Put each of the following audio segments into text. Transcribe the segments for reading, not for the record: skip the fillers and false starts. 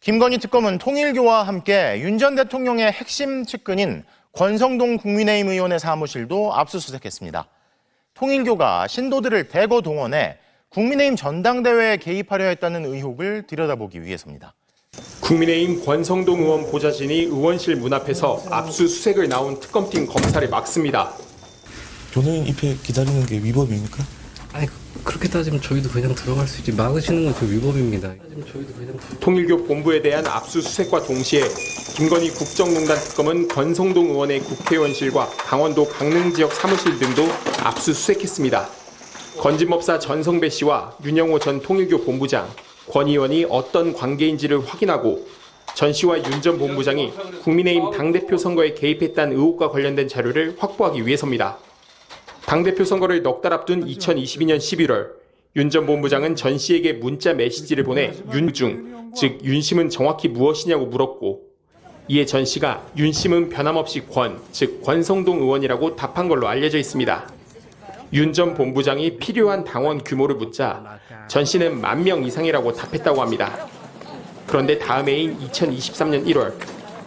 김건희 특검은 통일교와 함께 윤 전 대통령의 핵심 측근인 권성동 국민의힘 의원의 사무실도 압수수색했습니다. 통일교가 신도들을 대거 동원해 국민의힘 전당대회에 개입하려 했다는 의혹을 들여다보기 위해서입니다. 국민의힘 권성동 의원 보좌진이 의원실 문 앞에서 압수수색을 나온 특검팀 검사를 막습니다. 변호인 입회 기다리는 게 위법입니까? 아니 그렇게 따지면 저희도 그냥 들어갈 수 있지. 막으시는 건 그 위법입니다. 통일교 본부에 대한 압수수색과 동시에 김건희 국정농단 특검은 권성동 의원의 국회의원실과 강원도 강릉 지역 사무실 등도 압수수색했습니다. 건진법사 전성배 씨와 윤영호 전 통일교 본부장, 권 의원이 어떤 관계인지를 확인하고 전 씨와 윤 전 본부장이 국민의힘 당대표 선거에 개입했다는 의혹과 관련된 자료를 확보하기 위해서입니다. 당대표 선거를 넉 달 앞둔 2022년 11월 윤 전 본부장은 전 씨에게 문자 메시지를 보내 윤중, 즉 윤심은 정확히 무엇이냐고 물었고 이에 전 씨가 윤심은 변함없이 권, 즉 권성동 의원이라고 답한 걸로 알려져 있습니다. 윤 전 본부장이 필요한 당원 규모를 묻자 전 씨는 10,000명 이상이라고 답했다고 합니다. 그런데 다음 해인 2023년 1월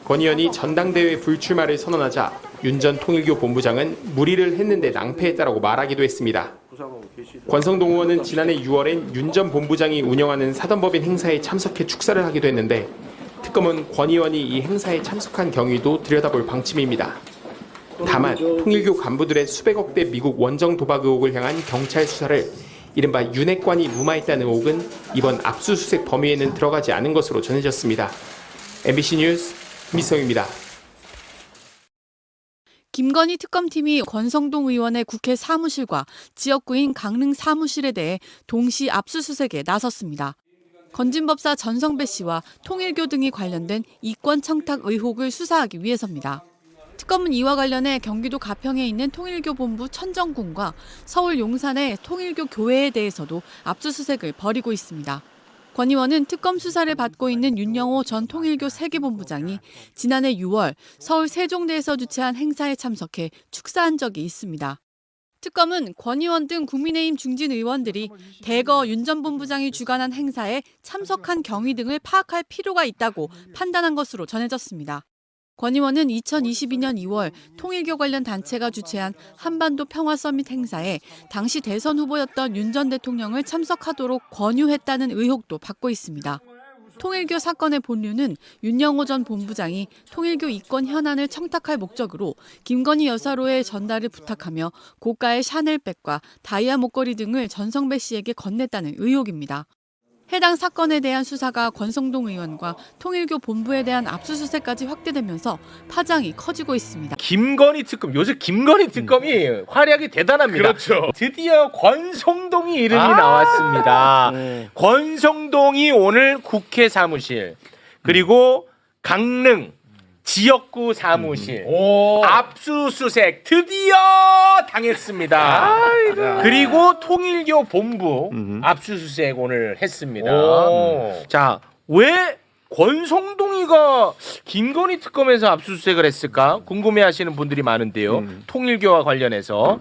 권 의원이 전당대회 불출마를 선언하자 윤 전 통일교 본부장은 무리를 했는데 낭패했다라고 말하기도 했습니다. 권성동 의원은 지난해 6월엔 윤 전 본부장이 운영하는 사단법인 행사에 참석해 축사를 하기도 했는데 특검은 권 의원이 이 행사에 참석한 경위도 들여다볼 방침입니다. 다만 통일교 간부들의 수백억대 미국 원정 도박 의혹을 향한 경찰 수사를 이른바 윤핵관이 무마했다는 의혹은 이번 압수수색 범위에는 들어가지 않은 것으로 전해졌습니다. MBC 뉴스 김희성입니다. 김건희 특검팀이 권성동 의원의 국회 사무실과 지역구인 강릉 사무실에 대해 동시 압수수색에 나섰습니다. 건진법사 전성배 씨와 통일교 등이 관련된 이권 청탁 의혹을 수사하기 위해서입니다. 특검은 이와 관련해 경기도 가평에 있는 통일교 본부 천정군과 서울 용산의 통일교 교회에 대해서도 압수수색을 벌이고 있습니다. 권 의원은 특검 수사를 받고 있는 윤영호 전 통일교 세계본부장이 지난해 6월 서울 세종대에서 주최한 행사에 참석해 축사한 적이 있습니다. 특검은 권 의원 등 국민의힘 중진 의원들이 대거 윤 전 본부장이 주관한 행사에 참석한 경위 등을 파악할 필요가 있다고 판단한 것으로 전해졌습니다. 권 의원은 2022년 2월 통일교 관련 단체가 주최한 한반도 평화 서밋 행사에 당시 대선 후보였던 윤 전 대통령을 참석하도록 권유했다는 의혹도 받고 있습니다. 통일교 사건의 본류는 윤영호 전 본부장이 통일교 이권 현안을 청탁할 목적으로 김건희 여사로의 전달을 부탁하며 고가의 샤넬백과 다이아 목걸이 등을 전성배 씨에게 건넸다는 의혹입니다. 해당 사건에 대한 수사가 권성동 의원과 통일교 본부에 대한 압수수색까지 확대되면서 파장이 커지고 있습니다. 김건희 특검, 요새 김건희 특검이 활약이 대단합니다. 그렇죠. 드디어 권성동이 이름이 나왔습니다. 권성동이 오늘 국회 사무실 그리고 강릉 지역구 사무실 압수수색 드디어 당했습니다. 그리고 통일교 본부 압수수색 오늘 했습니다. 자, 왜 권성동이가 김건희 특검에서 압수수색을 했을까 궁금해하시는 분들이 많은데요. 통일교와 관련해서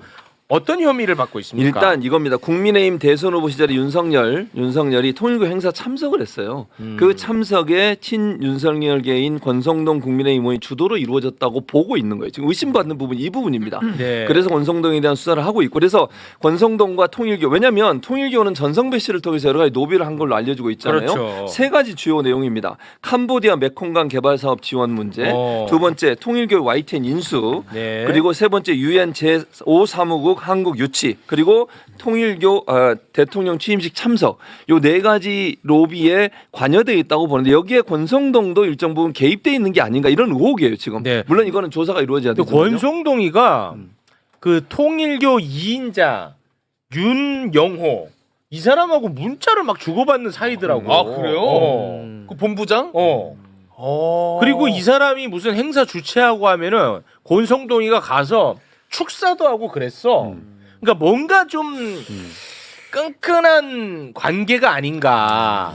어떤 혐의를 받고 있습니까? 일단 이겁니다. 국민의힘 대선 후보 시절에 윤석열이 통일교 행사 참석을 했어요. 그 참석에 친윤석열계인 권성동 국민의힘 의원이 주도로 이루어졌다고 보고 있는 거예요. 지금 의심받는 부분이 이 부분입니다. 네. 그래서 권성동에 대한 수사를 하고 있고 그래서 권성동과 통일교 왜냐하면 통일교는 전성배 씨를 통해서 여러 가지 노비를 한 걸로 알려지고 있잖아요. 그렇죠. 세 가지 주요 내용입니다. 캄보디아 메콩강 개발 사업 지원 문제, 두 번째 통일교 YTN 인수, 네. 그리고 세 번째 유엔 제5사무국 한국 유치 그리고 통일교 대통령 취임식 참석 요 네 가지 로비에 관여되어 있다고 보는데 여기에 권성동도 일정 부분 개입돼 있는 게 아닌가 이런 의혹이에요 지금. 네. 물론 이거는 조사가 이루어져야 되거든요. 권성동이가 그 통일교 2인자 윤영호 이 사람하고 문자를 막 주고받는 사이더라고. 아 그래요? 그 본부장? 그리고 이 사람이 무슨 행사 주최하고 하면은 권성동이가 가서 축사도 하고 그랬어. 그러니까 뭔가 좀 끈끈한 관계가 아닌가.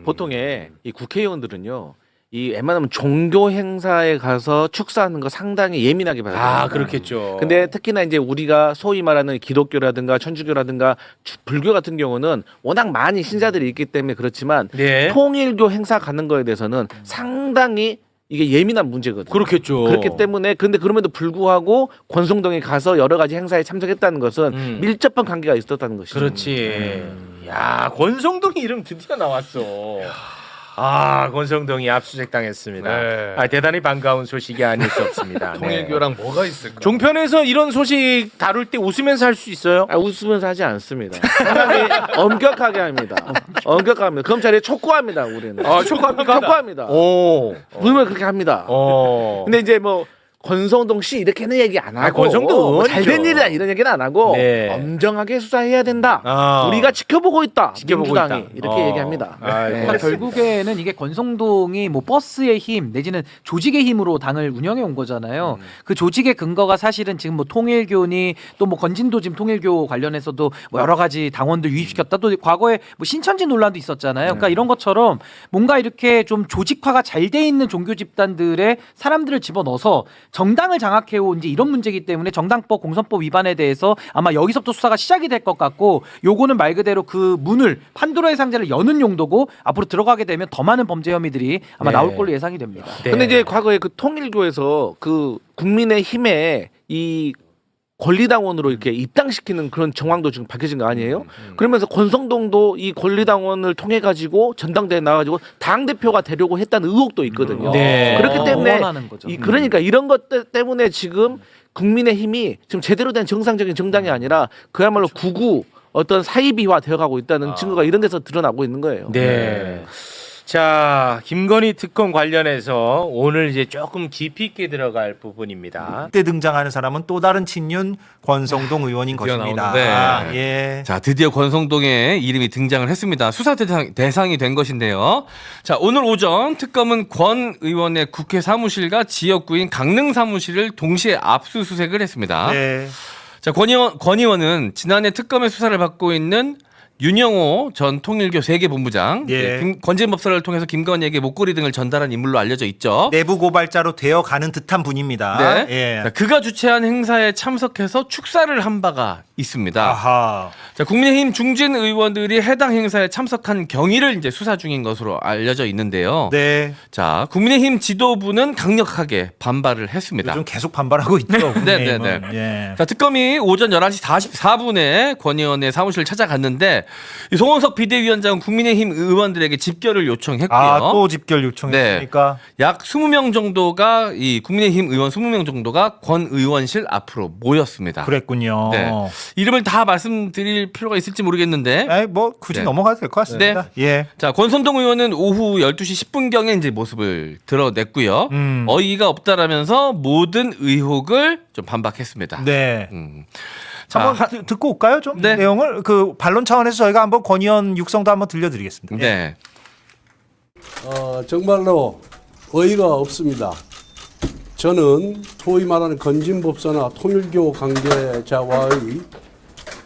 보통의 이 국회의원들은요 이 웬만하면 종교 행사에 가서 축사하는 거 상당히 예민하게 받아들입니다. 아, 그렇겠죠. 근데 특히나 이제 우리가 소위 말하는 기독교라든가 천주교라든가 불교 같은 경우는 워낙 많이 신자들이 있기 때문에 그렇지만 네. 통일교 행사 가는 거에 대해서는 상당히 이게 예민한 문제거든요. 그렇겠죠. 그렇기 때문에 근데 그럼에도 불구하고 권성동에 가서 여러 가지 행사에 참석했다는 것은 밀접한 관계가 있었다는 것이죠. 그렇지. 야, 권성동이 이름 드디어 나왔어. 아, 권성동이 압수수색 당했습니다. 네. 아, 대단히 반가운 소식이 아닐 수 없습니다. 네. 통일교랑 뭐가 있을까? 종편에서 이런 소식 다룰 때 웃으면서 할 수 있어요? 아, 웃으면서 하지 않습니다. 상당히 엄격하게 합니다. 엄격합니다. 검찰에 촉구합니다. 우리는. 아, 촉구합니까? 촉구합니다. 오. 우리는 그렇게 합니다. 어. 근데 이제 뭐 권성동 씨 이렇게는 얘기 안 하고 아, 권성동 의원이죠. 잘된 일이다 이런 얘기는 안 하고 네. 엄정하게 수사해야 된다. 아. 우리가 지켜보고 있다. 지켜보고 민주당이 있다. 이렇게 얘기합니다. 아이고. 네. 그러니까 결국에는 이게 권성동이 뭐 버스의 힘 내지는 조직의 힘으로 당을 운영해 온 거잖아요. 그 조직의 근거가 사실은 지금 뭐 통일교니 또 뭐 건진도 지금 통일교 관련해서도 뭐 여러 가지 당원들 유입시켰다. 또 과거에 뭐 신천지 논란도 있었잖아요. 그러니까 이런 것처럼 뭔가 이렇게 좀 조직화가 잘 돼 있는 종교 집단들의 사람들을 집어넣어서 정당을 장악해온 이제 이런 문제이기 때문에 정당법 공선법 위반에 대해서 아마 여기서부터 수사가 시작이 될 것 같고 요거는 말 그대로 그 문을 판도라의 상자를 여는 용도고 앞으로 들어가게 되면 더 많은 범죄 혐의들이 아마 네. 나올 걸로 예상이 됩니다. 네. 근데 이제 과거에 그 통일교에서 그 국민의힘에 이 권리당원으로 이렇게 입당시키는 그런 정황도 지금 밝혀진 거 아니에요? 그러면서 권성동도 이 권리당원을 통해 가지고 전당대회 나가지고 당 대표가 되려고 했다는 의혹도 있거든요. 네. 그렇기 때문에 응원하는 거죠. 그러니까 이런 것 때문에 지금 국민의힘이 지금 제대로 된 정상적인 정당이 아니라 그야말로 구구 어떤 사이비화 되어가고 있다는 증거가 이런 데서 드러나고 있는 거예요. 네. 자, 김건희 특검 관련해서 오늘 이제 조금 깊이 있게 들어갈 부분입니다. 그때 등장하는 사람은 또 다른 친윤 권성동 의원인 드디어 것입니다. 나오는데. 아, 예. 자, 드디어 권성동의 이름이 등장을 했습니다. 수사 대상이 된 것인데요. 자, 오늘 오전 특검은 권 의원의 국회 사무실과 지역구인 강릉 사무실을 동시에 압수수색을 했습니다. 네. 자, 권 의원은 지난해 특검의 수사를 받고 있는 윤영호 전 통일교 세계본부장, 예. 권진법사를 통해서 김건희에게 목걸이 등을 전달한 인물로 알려져 있죠. 내부 고발자로 되어가는 듯한 분입니다. 네. 예. 자, 그가 주최한 행사에 참석해서 축사를 한 바가 있습니다. 아하. 자, 국민의힘 중진 의원들이 해당 행사에 참석한 경위를 이제 수사 중인 것으로 알려져 있는데요. 네. 자, 국민의힘 지도부는 강력하게 반발을 했습니다. 요즘 계속 반발하고 있죠. 네네네. 국민의힘은. 예. 자, 특검이 오전 11시 44분에 권 의원의 사무실을 찾아갔는데 이 송원석 비대위원장은 국민의힘 의원들에게 집결을 요청했고요. 아, 또 집결 요청했으니까. 약 20명 정도가 이 국민의힘 의원 20명 정도가 권 의원실 앞으로 모였습니다. 그랬군요. 네. 이름을 다 말씀드릴 필요가 있을지 모르겠는데. 에이, 뭐 굳이 네. 넘어가도 될 것 같습니다. 예. 자, 권선동 의원은 오후 12시 10분경에 이제 모습을 드러냈고요. 어이가 없다라면서 모든 의혹을 좀 반박했습니다. 네. 자, 한번 듣고 올까요? 좀 네. 내용을 그 반론 차원에서 저희가 한번 권 의원 육성도 한번 들려드리겠습니다. 예. 네. 정말로 어이가 없습니다. 저는 소위 말하는 건진법사나 통일교 관계자와의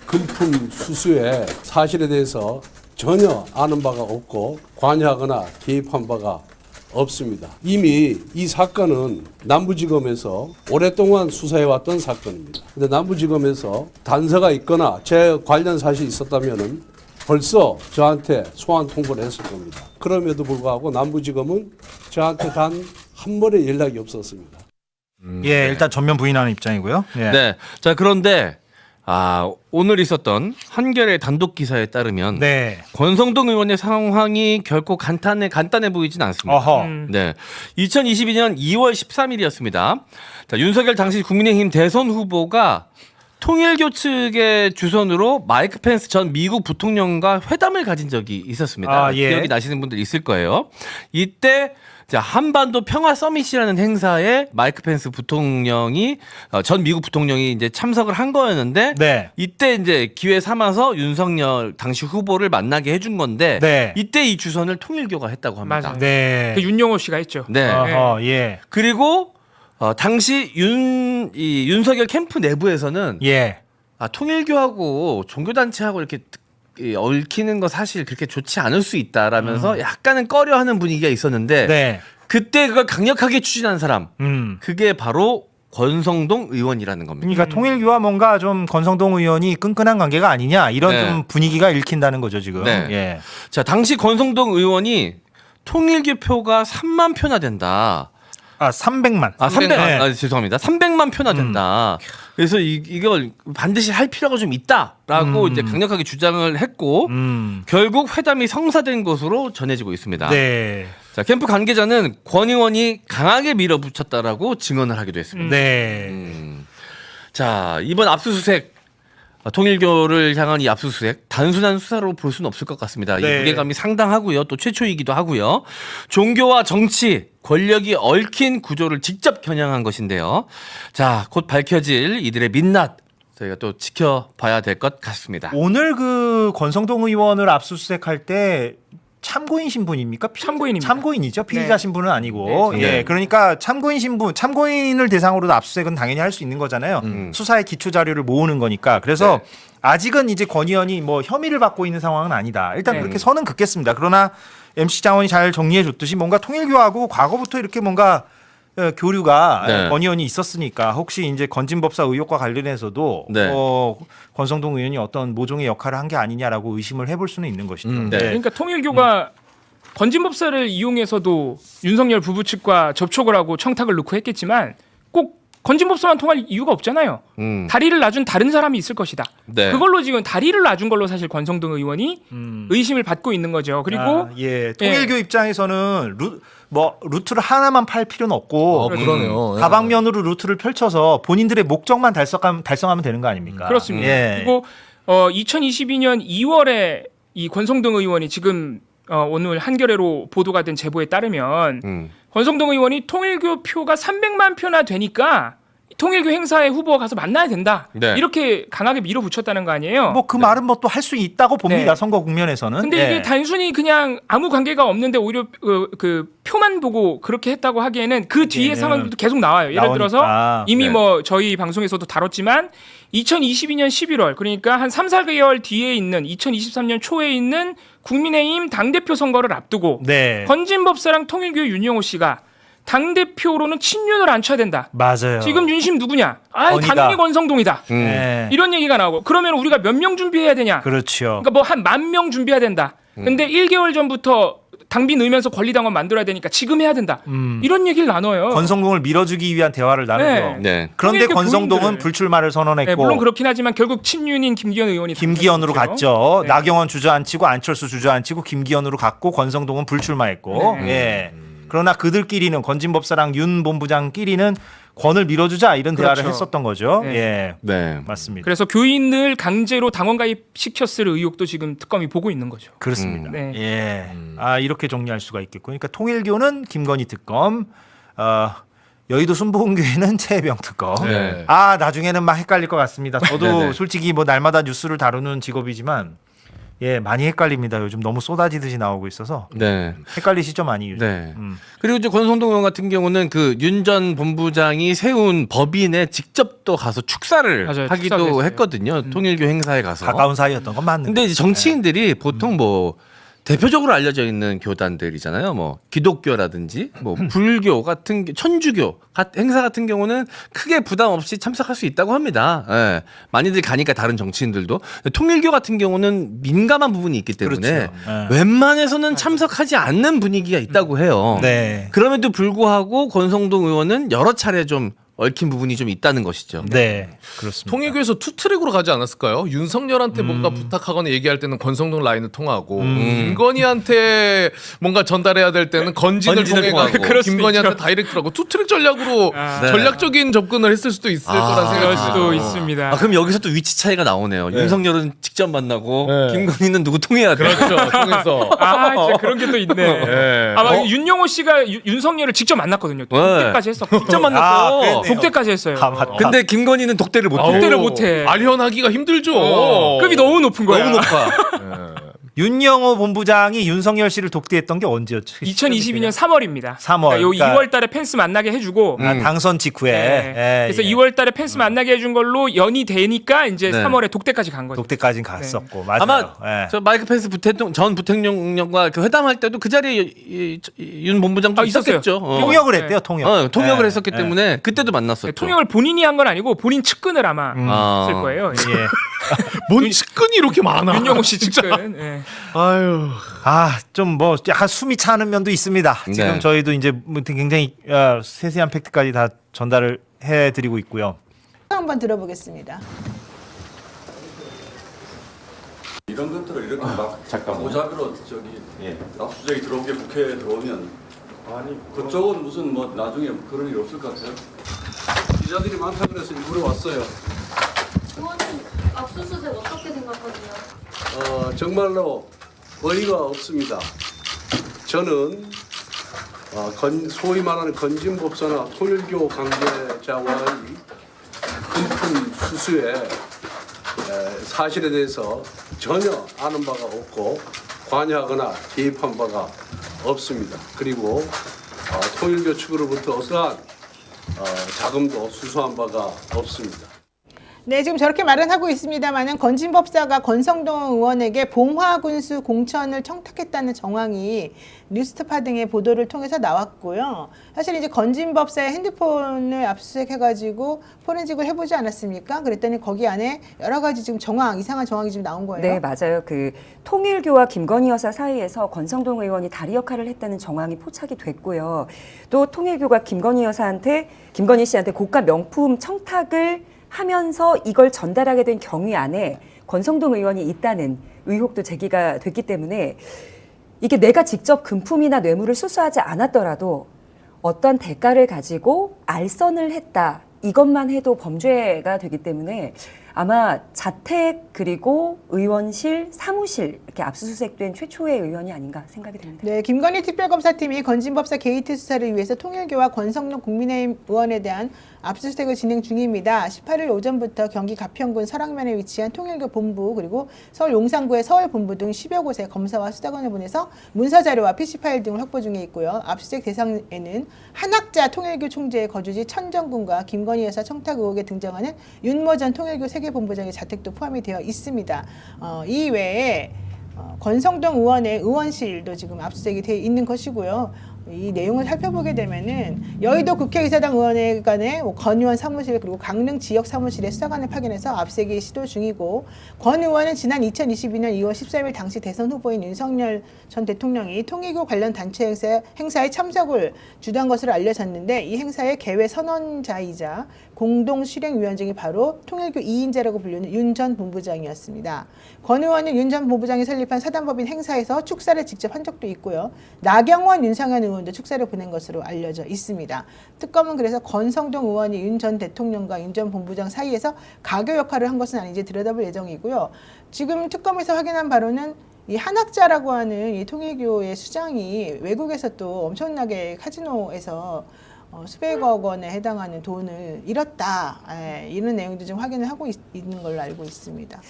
금품 수수의 사실에 대해서 전혀 아는 바가 없고 관여하거나 개입한 바가 없습니다. 이미 이 사건은 남부지검에서 오랫동안 수사해왔던 사건입니다. 근데 남부지검에서 단서가 있거나 제 관련 사실이 있었다면은 벌써 저한테 소환 통보를 했을 겁니다. 그럼에도 불구하고 남부지검은 저한테 단 한 번의 연락이 없었습니다. 예, 일단 전면 부인하는 입장이고요. 예. 네. 자, 그런데 오늘 있었던 한겨레 단독 기사에 따르면 네. 권성동 의원의 상황이 결코 간단해 보이진 않습니다. 어허. 네. 2022년 2월 13일이었습니다. 자, 윤석열 당시 국민의힘 대선 후보가 통일교 측의 주선으로 마이크 펜스 전 미국 부통령과 회담을 가진 적이 있었습니다. 아, 예. 기억이 나시는 분들 있을 거예요. 이때 자, 한반도 평화 서밋이라는 행사에 마이크 펜스 부통령이 전 미국 부통령이 이제 참석을 한 거였는데 네. 이때 이제 기회 삼아서 윤석열 당시 후보를 만나게 해준 건데 네. 이때 이 주선을 통일교가 했다고 합니다. 맞아요. 네. 그 윤영호 씨가 했죠. 네. 어허, 예. 그리고 당시 윤석열 캠프 내부에서는 예. 통일교하고 종교단체하고 이렇게 얽히는 거 사실 그렇게 좋지 않을 수 있다라면서 약간은 꺼려하는 분위기가 있었는데 네. 그때 그걸 강력하게 추진한 사람, 그게 바로 권성동 의원이라는 겁니다. 그러니까 통일교와 뭔가 좀 권성동 의원이 끈끈한 관계가 아니냐 이런 네. 좀 분위기가 읽힌다는 거죠 지금. 네. 예. 자, 당시 권성동 의원이 통일교 표가 3만 표나 된다. 300만. 300만. 죄송합니다. 300만 표나 된다. 그래서 이걸 반드시 할 필요가 좀 있다라고 이제 강력하게 주장을 했고 결국 회담이 성사된 것으로 전해지고 있습니다. 네. 자, 캠프 관계자는 권 의원이 강하게 밀어붙였다라고 증언을 하기도 했습니다. 네. 자, 이번 압수수색 통일교를 향한 이 압수수색 단순한 수사로 볼 수는 없을 것 같습니다. 네. 이 무게감이 상당하고요. 또 최초이기도 하고요. 종교와 정치, 권력이 얽힌 구조를 직접 겨냥한 것인데요. 자, 곧 밝혀질 이들의 민낯 저희가 또 지켜봐야 될 것 같습니다. 오늘 그 권성동 의원을 압수수색할 때 참고인 신분입니까? 참고인입니다. 참고인이죠. 피의자 네. 신분은 아니고. 네, 예. 그러니까 참고인 신분, 참고인을 대상으로도 압수수색은 당연히 할 수 있는 거잖아요. 수사의 기초 자료를 모으는 거니까. 그래서 아직은 이제 권 의원이 뭐 혐의를 받고 있는 상황은 아니다. 일단 그렇게 선은 긋겠습니다. 그러나 MC 장원이 잘 정리해 줬듯이 뭔가 통일교하고 과거부터 이렇게 뭔가 교류가 권 의원이 있었으니까 혹시 이제 건진법사 의혹과 관련해서도 권성동 의원이 어떤 모종의 역할을 한 게 아니냐라고 의심을 해볼 수는 있는 것이죠. 그러니까 통일교가 건진법사를 이용해서도 윤석열 부부 측과 접촉을 하고 청탁을 넣고 했겠지만 꼭 건진법사만 통할 이유가 없잖아요. 다리를 놔준 다른 사람이 있을 것이다. 그걸로 지금 다리를 놔준 걸로 사실 권성동 의원이 의심을 받고 있는 거죠. 그리고 통일교 입장에서는 루트를 하나만 팔 필요는 없고 그러네요. 다방면으로 루트를 펼쳐서 본인들의 목적만 달성하면 되는 거 아닙니까? 그렇습니다. 그리고 2022년 2월에 이 권성동 의원이 지금 오늘 한겨레로 보도가 된 제보에 따르면 권성동 의원이 통일교 표가 300만 표나 되니까 통일교 행사에 후보가 가서 만나야 된다. 이렇게 강하게 밀어붙였다는 거 아니에요? 뭐 그 말은 뭐 또 할 수 있다고 봅니다. 선거 국면에서는. 근데 이게 단순히 그냥 아무 관계가 없는데 오히려 그 표만 보고 그렇게 했다고 하기에는 그 뒤에 상황들도 계속 나와요. 예를 들어서 이미 뭐 저희 방송에서도 다뤘지만 2022년 11월 그러니까 한 3, 4개월 뒤에 있는 2023년 초에 있는 국민의힘 당대표 선거를 앞두고 건진법사랑 통일교 윤영호 씨가 당대표로는 친윤을 앉혀야 된다. 맞아요. 지금 윤심 누구냐? 당연히 권성동이다. 이런 얘기가 나오고 그러면 우리가 몇 명 준비해야 되냐? 그렇죠. 그러니까 뭐 한 10,000명 준비해야 된다. 근데 1개월 전부터 당비 넣으면서 권리당원 만들어야 되니까 지금 해야 된다. 이런 얘기를 나눠요. 권성동을 밀어주기 위한 대화를 나누죠. 그런데 권성동은 불출마를 선언했고 물론 그렇긴 하지만 결국 친윤인 김기현 의원이 김기현으로 갔죠. 나경원 주저앉히고 안철수 주저앉히고 김기현으로 갔고 권성동은 불출마했고 그러나 그들끼리는 건진법사랑 윤 본부장끼리는 권을 밀어주자 이런 대화를 했었던 거죠. 맞습니다. 그래서 교인을 강제로 당원 가입시켰을 의혹도 지금 특검이 보고 있는 거죠. 그렇습니다. 이렇게 정리할 수가 있겠고, 그러니까 통일교는 김건희 특검, 여의도 순복음교회는 최혜병 특검. 나중에는 막 헷갈릴 것 같습니다. 저도 솔직히 뭐 날마다 뉴스를 다루는 직업이지만. 많이 헷갈립니다. 요즘 너무 쏟아지듯이 나오고 있어서 헷갈리시죠 많이 요즘. 그리고 이제 권성동 의원 같은 경우는 그 윤 전 본부장이 세운 법인에 직접 또 가서 축사를 하기도 했거든요. 통일교 행사에 가서 가까운 사이였던 건 맞는데. 근데 이제 정치인들이 보통 뭐 대표적으로 알려져 있는 교단들이잖아요. 뭐 기독교라든지 뭐 불교 같은 천주교 행사 같은 경우는 크게 부담 없이 참석할 수 있다고 합니다. 많이들 가니까 다른 정치인들도. 통일교 같은 경우는 민감한 부분이 있기 때문에 웬만해서는 참석하지 않는 분위기가 있다고 해요. 그럼에도 불구하고 권성동 의원은 여러 차례 좀 얽힌 부분이 좀 있다는 것이죠. 그렇습니다. 통일교에서 투트랙으로 가지 않았을까요? 윤석열한테 뭔가 부탁하거나 얘기할 때는 권성동 라인을 통하고 김건희한테 뭔가 전달해야 될 때는 건진을 통해 가고 김건희한테 다이렉트라고 투트랙 전략으로 전략적인 접근을 했을 수도 있을 거란 생각이 수도 있습니다. 그럼 여기서 또 위치 차이가 나오네요. 윤석열은 직접 만나고 김건희는 누구 통해야 돼? 그렇죠. 통해서. 진짜 그런 게 또 있네. 윤영호 씨가 윤석열을 직접 만났거든요. 독대까지 했었고. 직접 만났어요. 독대까지 했어요. 근데 김건희는 독대를 못해. 독대를 못해. 알현하기가 힘들죠. 급이 너무 높은 거야. 너무 높아. 윤영호 본부장이 윤석열 씨를 독대했던 게 언제였죠? 2022년 3월입니다. 3월. 그러니까 요 2월 달에 펜스 만나게 해주고 당선 직후에. 네. 그래서 2월 달에 펜스 만나게 해준 걸로 연이 되니까 이제 3월에 독대까지 간 거죠. 독대까지는 갔었고. 맞아요. 아마 네. 저 마이크 펜스 전 부통령과 그 회담할 때도 그 자리에 윤 본부장도 있었겠죠. 통역을 했대요. 통역. 통역을 했었기 때문에 그때도 만났었죠. 통역을 본인이 한 건 아니고 본인 측근을 아마 했을 거예요. 예. 뭔 측근이 이렇게 많아? 윤영호 씨 측근. 예. 아유. 좀 뭐 약간 숨이 차는 면도 있습니다. 지금 네. 저희도 이제 굉장히 세세한 팩트까지 다 전달을 해드리고 있고요. 한번 들어보겠습니다. 이런 것들을 이렇게 막 오자비로 압수수색이 들어오게 국회에 들어오면 그쪽은 무슨 뭐 나중에 그런 일 없을 것 같아요. 기자들이 많다 그래서 일부러 왔어요. 의원님 압수수색 어떻게 생각하세요? 정말로 어이가 없습니다. 저는 소위 말하는 건진법사나 통일교 관계자와의 금품 수수에 사실에 대해서 전혀 아는 바가 없고 관여하거나 개입한 바가 없습니다. 그리고 통일교 측으로부터 어떠한 자금도 수수한 바가 없습니다. 네, 지금 저렇게 말은 하고 있습니다만은 건진법사가 권성동 의원에게 봉화군수 공천을 청탁했다는 정황이 뉴스타파 등의 보도를 통해서 나왔고요. 사실 이제 건진법사의 핸드폰을 압수수색해가지고 포렌식을 해보지 않았습니까? 그랬더니 거기 안에 여러 가지 지금 이상한 정황이 지금 나온 거예요. 네, 맞아요. 그 통일교와 김건희 여사 사이에서 권성동 의원이 다리 역할을 했다는 정황이 포착이 됐고요. 또 통일교가 김건희 씨한테 고가 명품 청탁을 하면서 이걸 전달하게 된 경위 안에 권성동 의원이 있다는 의혹도 제기가 됐기 때문에 이게 내가 직접 금품이나 뇌물을 수수하지 않았더라도 어떤 대가를 가지고 알선을 했다. 이것만 해도 범죄가 되기 때문에 아마 자택 그리고 의원실, 사무실 이렇게 압수수색된 최초의 의원이 아닌가 생각이 듭니다. 네, 김건희 특별검사팀이 건진법사 게이트 수사를 위해서 통일교와 권성동 국민의힘 의원에 대한 압수수색을 진행 중입니다. 18일 오전부터 경기 가평군 설악면에 위치한 통일교 본부 그리고 서울 용산구의 서울본부 등 10여 곳에 검사와 수사관을 보내서 문서자료와 PC파일 등을 확보 중에 있고요. 압수수색 대상에는 한학자 통일교 총재의 거주지 천정군과 김건희 여사 청탁 의혹에 등장하는 윤모 전 통일교 세계본부장의 자택도 포함이 되어 있습니다. 이 외에 권성동 의원의 의원실도 지금 압수수색이 되어 있는 것이고요. 이 내용을 살펴보게 되면은 여의도 국회의사당 의원회관의 권 의원 사무실 그리고 강릉 지역 사무실에 수사관을 파견해서 압수수색이 시도 중이고 권 의원은 지난 2022년 2월 13일 당시 대선 후보인 윤석열 전 대통령이 통일교 관련 단체 행사에 참석을 주도한 것으로 알려졌는데 이 행사의 개회 선언자이자 공동 실행위원장이 바로 통일교 2인자라고 불리는 윤 전 본부장이었습니다. 권 의원은 윤 전 본부장이 설립한 사단법인 행사에서 축사를 직접 한 적도 있고요. 나경원, 윤상현 의원도 축사를 보낸 것으로 알려져 있습니다. 특검은 그래서 권성동 의원이 윤 전 대통령과 윤 전 본부장 사이에서 가교 역할을 한 것은 아닌지 들여다볼 예정이고요. 지금 특검에서 확인한 바로는 이 한학자라고 하는 이 통일교의 수장이 외국에서 또 엄청나게 카지노에서 수백억 원에 해당하는 돈을 잃었다. 이런 내용도 좀 확인을 하고 있는 걸로 알고 있습니다.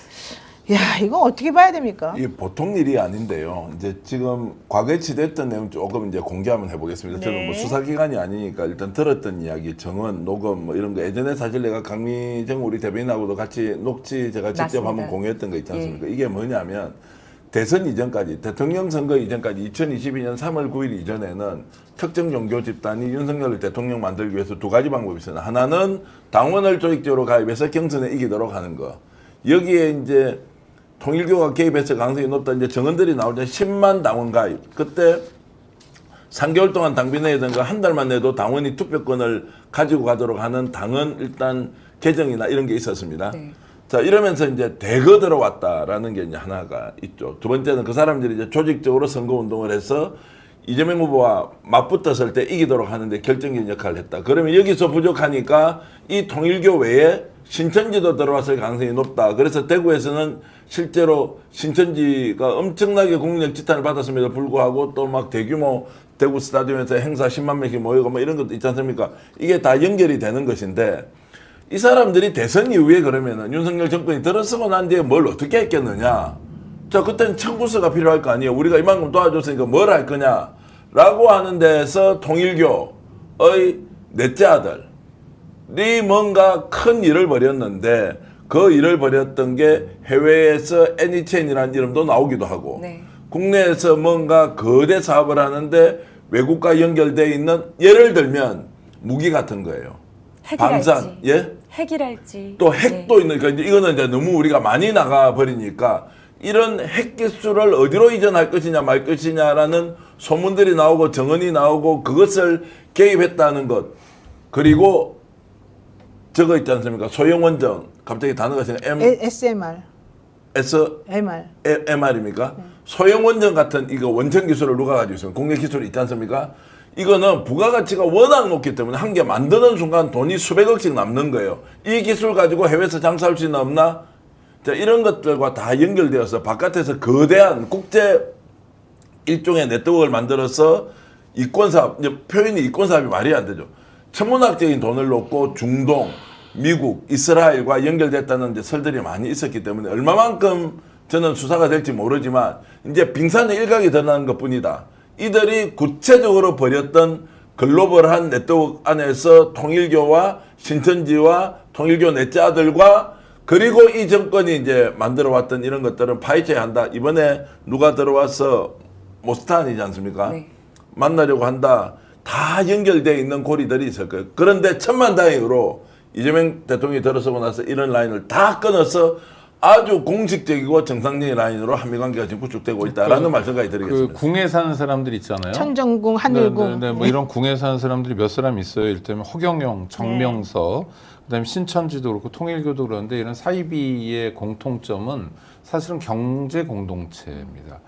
야, 이거 어떻게 봐야 됩니까? 이게 보통 일이 아닌데요. 이제 지금 과거에 취재했던 내용 조금 이제 공개 한번 해보겠습니다. 네. 저는 뭐 수사기관이 아니니까 일단 들었던 이야기, 정원, 녹음 뭐 이런 거 예전에 사실 내가 강미정 우리 대변인하고도 같이 녹취 제가 직접 맞습니다. 한번 공유했던 거 있지 않습니까? 이게 뭐냐면 대선 이전까지, 대통령 선거 이전까지 2022년 3월 9일 이전에는 특정 종교 집단이 윤석열 대통령 만들기 위해서 두 가지 방법이 있어요. 하나는 당원을 조직적으로 가입해서 경선에 이기도록 하는 거. 여기에 이제 통일교가 개입해서 가능성이 높다. 이제 정언들이 나오자 10만 당원 가입. 그때 3개월 동안 당비내에든가 한 달만 내도 당원이 투표권을 가지고 가도록 하는 당원 일단 개정이나 이런 게 있었습니다. 네. 자, 이러면서 이제 대거 들어왔다라는 게 이제 하나가 있죠. 두 번째는 그 사람들이 이제 조직적으로 선거운동을 해서 이재명 후보와 맞붙었을 때 이기도록 하는데 결정적인 역할을 했다. 그러면 여기서 부족하니까 이 통일교 외에 신천지도 들어왔을 가능성이 높다. 그래서 대구에서는 실제로 신천지가 엄청나게 국민적 지탄을 받았음에도 불구하고 또 막 대규모 대구 스타디움에서 행사 10만 명씩 모이고 뭐 이런 것도 있지 않습니까? 이게 다 연결이 되는 것인데 이 사람들이 대선 이후에 그러면은 윤석열 정권이 들어서고 난 뒤에 뭘 어떻게 했겠느냐? 자, 그때는 청구서가 필요할 거 아니에요. 우리가 이만큼 도와줬으니까 뭘 할 거냐라고 하는 데에서 통일교의 넷째 아들이 뭔가 큰 일을 벌였는데 그 일을 벌였던 게 해외에서 애니체인이라는 이름도 나오기도 하고 네. 국내에서 뭔가 거대 사업을 하는데 외국과 연결돼 있는 예를 들면 무기 같은 거예요. 방산, 예? 핵이랄지. 또 핵도 있는, 그러니까 이거는 이제 너무 우리가 많이 나가 버리니까 이런 핵 기술을 어디로 이전할 것이냐 말 것이냐라는 소문들이 나오고 정언이 나오고 그것을 개입했다는 것. 그리고 저거 있지 않습니까? 소형 원전, 갑자기 단어가 생각, SMR. MR입니까? 소형 원전 같은 이거 원천 기술을 누가 가지고 있으면 공개 기술이 있지 않습니까? 이거는 부가가치가 워낙 높기 때문에 한 개 만드는 순간 돈이 수백억씩 남는 거예요. 이 기술 가지고 해외에서 장사할 수 있나 없나? 자, 이런 것들과 다 연결되어서 바깥에서 거대한 국제 일종의 네트워크를 만들어서 이권사업, 이제 표현이 이권사업이 말이 안 되죠. 천문학적인 돈을 놓고 중동, 미국, 이스라엘과 연결됐다는 이제 설들이 많이 있었기 때문에 얼마만큼 저는 수사가 될지 모르지만 이제 빙산의 일각이 드러나는 것 뿐이다. 이들이 구체적으로 벌였던 글로벌한 네트워크 안에서 통일교와 신천지와 통일교 넷째 아들과 그리고 이 정권이 이제 만들어 왔던 이런 것들은 파헤쳐야 한다. 이번에 누가 들어와서 모스탄이지 않습니까? 네. 만나려고 한다. 다 연결되어 있는 고리들이 있을 거예요. 그런데 천만다행으로 이재명 대통령이 들어서고 나서 이런 라인을 다 끊어서 아주 공식적이고 정상적인 라인으로 한미관계가 지금 구축되고 있다라는 말씀까지 드리겠습니다. 그 궁에 사는 사람들 있잖아요. 천정궁, 하늘궁. 네, 뭐 이런 궁에 사는 사람들이 몇 사람 있어요. 일테면 허경영, 정명서, 그다음에 신천지도 그렇고 통일교도 그런데 이런 사이비의 공통점은 사실은 경제 공동체입니다.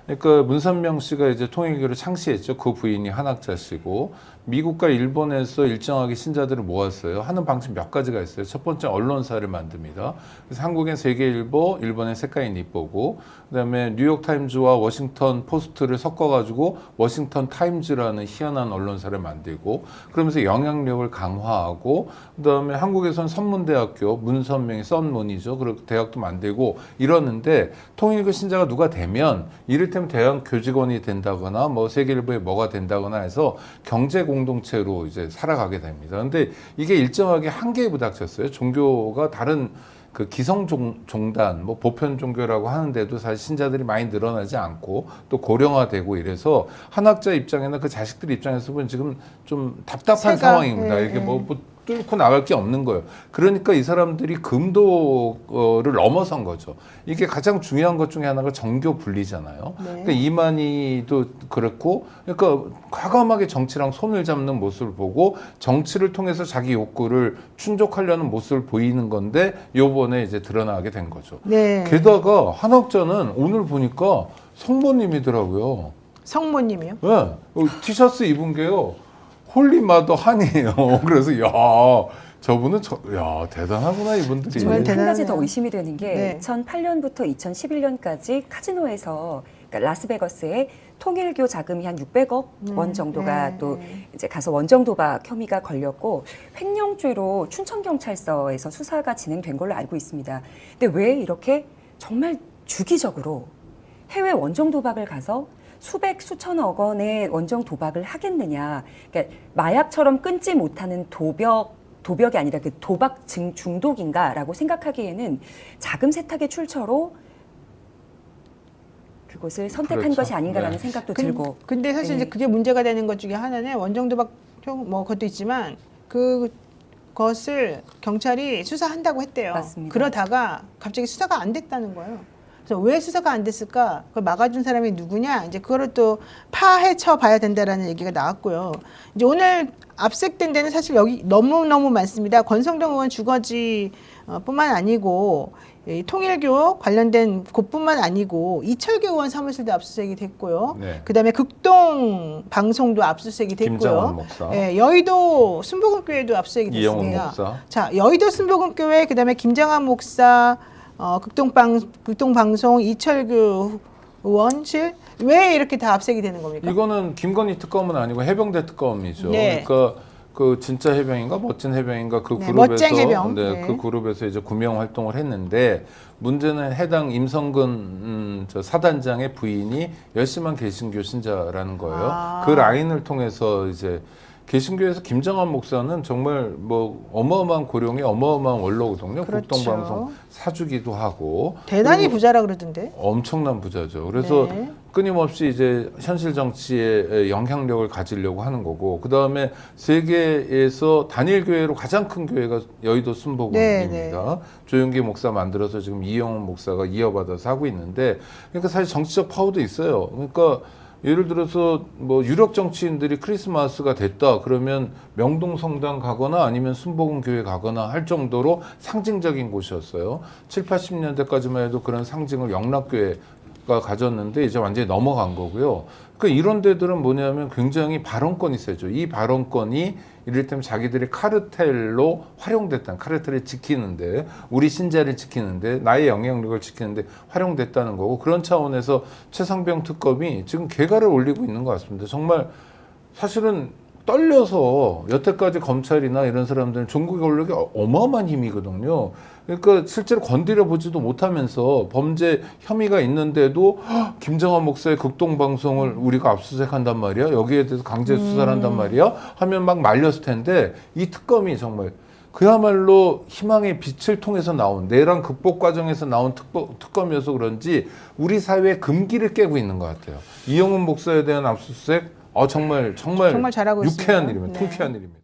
그러니까 문선명 씨가 이제 통일교를 창시했죠. 그 부인이 한학자시고 미국과 일본에서 일정하게 신자들을 모았어요. 하는 방식 몇 가지가 있어요. 첫 번째 언론사를 만듭니다. 그래서 한국엔 세계일보, 일본엔 세카이 니뽀고, 그다음에 뉴욕타임즈와 워싱턴 포스트를 섞어가지고 워싱턴 타임즈라는 희한한 언론사를 만들고, 그러면서 영향력을 강화하고, 그다음에 한국에선 선문대학교, 문선명이 썬문이죠. 그리고 대학도 만들고 이러는데 통일교 신자가 누가 되면 이를테면 대학 교직원이 된다거나 뭐 세계일보에 뭐가 된다거나 해서 경제 공동체로 이제 살아가게 됩니다. 근데 이게 일정하게 한계에 부닥쳤어요. 종교가 다른 그 기성종단, 뭐 보편 종교라고 하는데도 사실 신자들이 많이 늘어나지 않고 또 고령화되고 이래서 한학자 입장에는 그 자식들 입장에서 보면 지금 좀 답답한 상황입니다. 이게 뭐 뚫고 나갈 게 없는 거예요. 그러니까 이 사람들이 금도를 넘어선 거죠. 이게 가장 중요한 것 중에 하나가 정교 분리잖아요. 그러니까 이만희도 그랬고, 그러니까 과감하게 정치랑 손을 잡는 모습을 보고 정치를 통해서 자기 욕구를 충족하려는 모습을 보이는 건데 요번에 이제 드러나게 된 거죠. 네. 게다가 한학자는 오늘 보니까 성모님이더라고요. 성모님이요? 네. 티셔츠 입은 게요. 홀리마더 한이에요. 그래서 야 저분은 야 대단하구나 이분들이. 저는 한 가지 더 의심이 되는 게 네. 2008년부터 2011년까지 카지노에서 그러니까 라스베거스에 통일교 자금이 한 600억 원 정도가 또 이제 가서 원정 도박 혐의가 걸렸고 횡령죄로 춘천경찰서에서 수사가 진행된 걸로 알고 있습니다. 근데 왜 이렇게 정말 주기적으로 해외 원정 도박을 가서 수백 수천억 원의 원정 도박을 하겠느냐. 그러니까 마약처럼 끊지 못하는 도벽이 아니라 그 도박 중독인가라고 생각하기에는 자금 세탁의 출처로 그것을 선택한 것이 아닌가라는 생각도 들고. 근데 사실 이제 그게 문제가 되는 것 중에 하나는 원정 도박 뭐 그것도 있지만 그것을 경찰이 수사한다고 했대요. 맞습니다. 그러다가 갑자기 수사가 안 됐다는 거예요. 그래서 왜 수사가 안 됐을까? 그걸 막아준 사람이 누구냐? 이제 그거를 또 파헤쳐 봐야 된다라는 얘기가 나왔고요. 이제 오늘 압색된 데는 사실 여기 너무너무 많습니다. 권성동 의원 주거지 뿐만 아니고 이 통일교 관련된 곳뿐만 아니고 이철규 의원 사무실도 압수수색이 됐고요. 네. 그다음에 극동 방송도 압수수색이 됐고요. 김정원 목사. 예, 여의도 순복음교회도 압수수색이 이영훈 됐습니다. 목사. 자, 여의도 순복음교회 그다음에 김정한 목사 극동방송 이철규 의원실 왜 이렇게 다 압색이 되는 겁니까? 이거는 김건희 특검은 아니고 해병대 특검이죠. 네. 그러니까 그 진짜 해병인가 멋진 해병인가 그 네, 그룹에서 멋쟁 해병. 네, 네. 그 그룹에서 이제 구명 활동을 했는데 문제는 해당 임성근 저 사단장의 부인이 열심한 개신교 신자라는 거예요. 그 라인을 통해서 이제 개신교에서 김정한 목사는 정말 뭐 어마어마한 고령의 어마어마한 원로거든요. 그렇죠. 국동방송 사주기도 하고 대단히 부자라 그러던데. 엄청난 부자죠. 그래서 네. 끊임없이 이제 현실 정치에 영향력을 가지려고 하는 거고, 그 다음에 세계에서 단일 교회로 가장 큰 교회가 여의도 순복음입니다. 네, 조용기 목사 만들어서 지금 이영훈 목사가 이어받아서 하고 있는데, 그러니까 사실 정치적 파워도 있어요. 그러니까 예를 들어서 뭐 유력 정치인들이 크리스마스가 됐다 그러면 명동성당 가거나 아니면 순복음교회 가거나 할 정도로 상징적인 곳이었어요. 7, 80년대까지만 해도 그런 상징을 영락교회가 가졌는데 이제 완전히 넘어간 거고요. 그러니까 이런 데들은 뭐냐면 굉장히 발언권이 세죠. 이 발언권이 이를테면 자기들이 카르텔로 활용됐다는, 카르텔을 지키는데, 우리 신자를 지키는데, 나의 영향력을 지키는데 활용됐다는 거고, 그런 차원에서 최상병 특검이 지금 개가를 올리고 있는 것 같습니다. 정말 사실은 떨려서 여태까지 검찰이나 이런 사람들은 종국 권력이 어마어마한 힘이거든요. 그러니까 실제로 건드려 보지도 못하면서 범죄 혐의가 있는데도 김정한 목사의 극동방송을 우리가 압수수색한단 말이야. 여기에 대해서 강제 수사를 한단 말이야. 하면 막 말렸을 텐데 이 특검이 정말 그야말로 희망의 빛을 통해서 나온, 내란 극복 과정에서 나온 특검이어서 그런지 우리 사회의 금기를 깨고 있는 것 같아요. 이영훈 목사에 대한 압수수색 정말 잘하고 유쾌한 있습니다. 일입니다. 네. 통쾌한 일입니다.